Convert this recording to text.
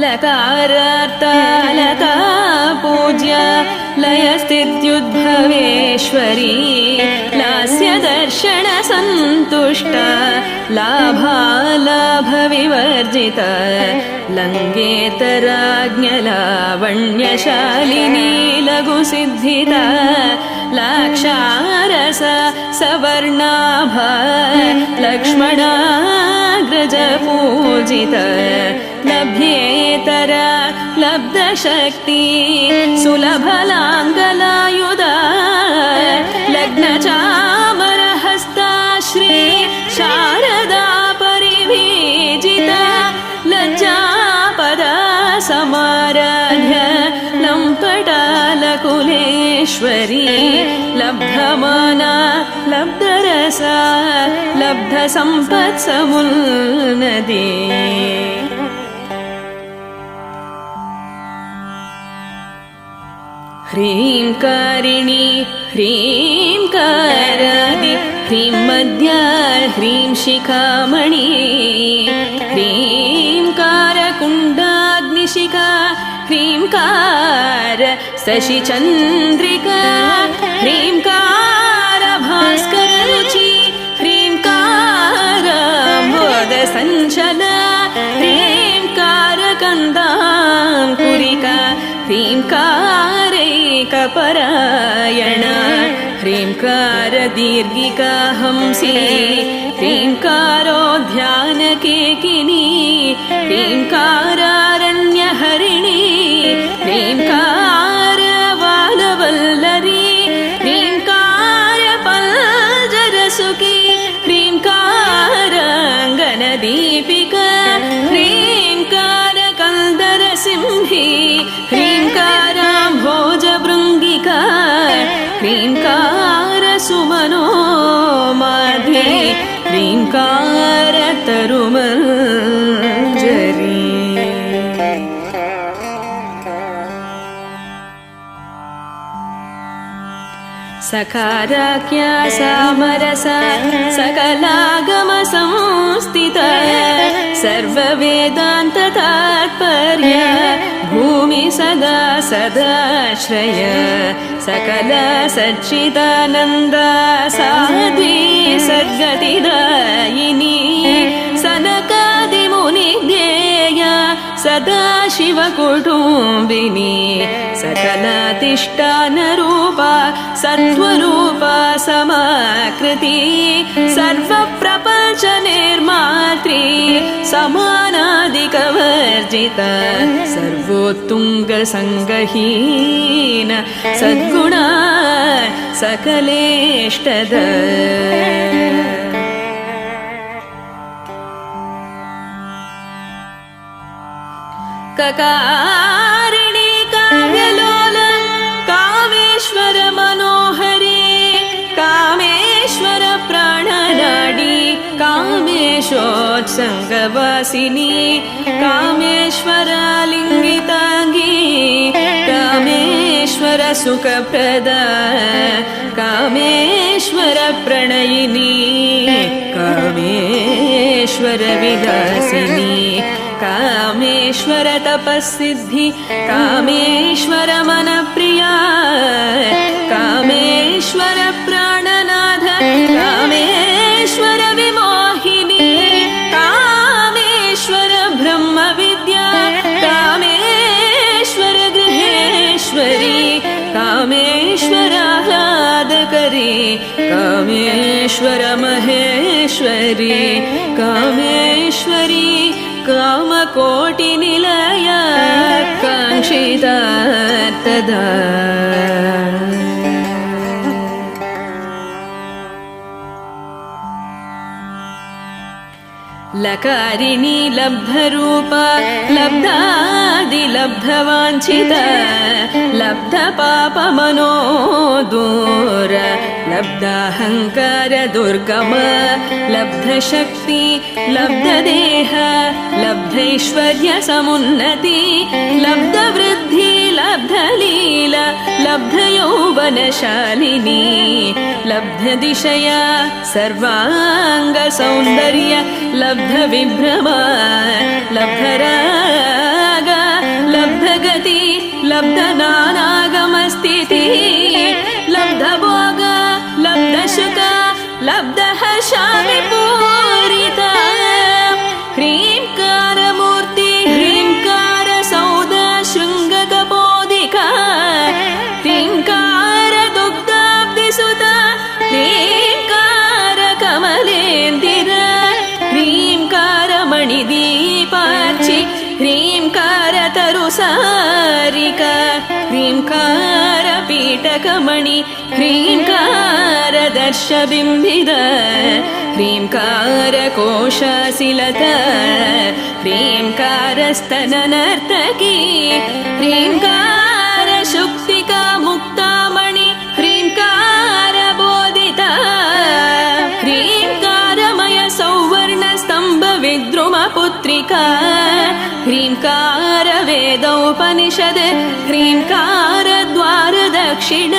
लकारार्ता पूज्य लयस्थित्युद्भवेश्वरी लास्य दर्शन सन्तुष्टा लाभालाभविवर्जिता लङ्गेतराज्ञलावण्यशालिनी लघुसिद्धिता लाक्षारस सवर्णाभा लक्ष्मणाग्रजपूजिता लभ्येतरा लब्धशक्ति सुलभलाङ्गलायुधा लग्नचामरहस्ता श्री शारदा परिवीजिता लज्जापदा समाराध्य लम्पटालकुलेश्वरी लब्धमाना लब्धरसा लब्धसम्पत्समुन्नती ह्रींकारिणी ह्रींकारादि ह्रीं मध्या ह्रीं शिखामणि ह्रींकारकुण्डाग्निशिखा ह्रींकार शशिचन्द्रिका ह्रींकार भास्कररुचि ह्रींकाराम्भोदसञ्चला ह्रींकारकन्दाङ्कुरिका ह्रींकारैकपरायणा ह्रींकारदीर्घिका हंसी ह्रींकारोद्यानकेकिनी ह्रींकारारण्यहरिणी ह्रींकारवालवल्लरी ह्रींकारपल्जरसुखी ह्रींकाराङ्गनदीपिका ह्रींकारकन्दरसिंही ह्रींकाराम्भोजभृङ्गिका ह्रींकारसुमनोमाध्वी ह्रींकारतरुमञ्जरी सकाराख्या सामरसा सकलागमसंस्थिता सर्ववेदान्ततात्पर्य भूमि सदा सदाश्रय सकला सच्चिदानन्दा साध्वी सद्गतिदायिनी सनकादिमुनिज्ञेया सदा शिवकुटुम्बिनी सकलातिष्ठानरूपा सत्त्वरूपा समाकृति सर्वप्रपञ्चनिर्मात्री समानादिकवर्जिता सर्वोत्तुङ्गसङ्गहीन सद्गुणा सकलेष्टदा ककारिणी काव्यलोल कामेश्वर मनोहरी कामेश्वर प्राणनाडी कामेशोत्सङ्गवासिनी कामेश्वर लिङ्गिताङ्गी कामेश्वर सुखप्रदा कामेश्वर प्रणयिनी कामेश्वर विलासिनी कामेश्वर तपस्सिद्धि कामेश्वर मनप्रिया कामेश्वर प्राणनाथ कामेश्वर विमोहिनी कामेश्वर ब्रह्मविद्या कामेश्वर गृहेश्वरी कामेश्वर आह्लादकरी कामेश्वर महेश्वरी कामेश्वरी कामकोटिनिलया काङ्क्षिता तदा लकारिणी लब्धरूपा लब्धादिलब्धवाञ्छिता लब्धपापमनोदूर लब्धाहङ्कार दुर्गम लब्धशक्ति लब्धदेह लब्धैश्वर्य समुन्नति लब्धवृद्धि लब्धलीला लब्धयौवनशालिनी लब्धदिशया सर्वाङ्गसौन्दर्य लब्धविभ्रमा लब्धराग लब्धगति लब्धनानागमस्थिति लब्धभोग लब्धसुख लब्धहर्षाविपूरिता ह्रीङ्कारमूर्ति ह्रीङ्कारसौध शृङ्गकपोदिका ह्रीङ्कारदुग्धाब्धिसुता ह्रीङ्कारकमलेन्दिर ह्रीङ्कारमणिदीपार्चि ह्रीङ्कारतरुसारिका ह्रीङ्कारपीठकमणि ह्रीङ्कारदर्शबिम्बिद ह्रीङ्कारकोशाशिलत ह्रीङ्कारस्तननर्तकी ह्रीङ्कारशुक्तिका मुक्तामणि ह्रीङ्कारबोधिता ह्रीङ्कारमय सौवर्णस्तम्भविद्रुमपुत्रिका ह्रीङ्कारवेदोपनिषद् ह्रीङ्कारद्वारदक्षिण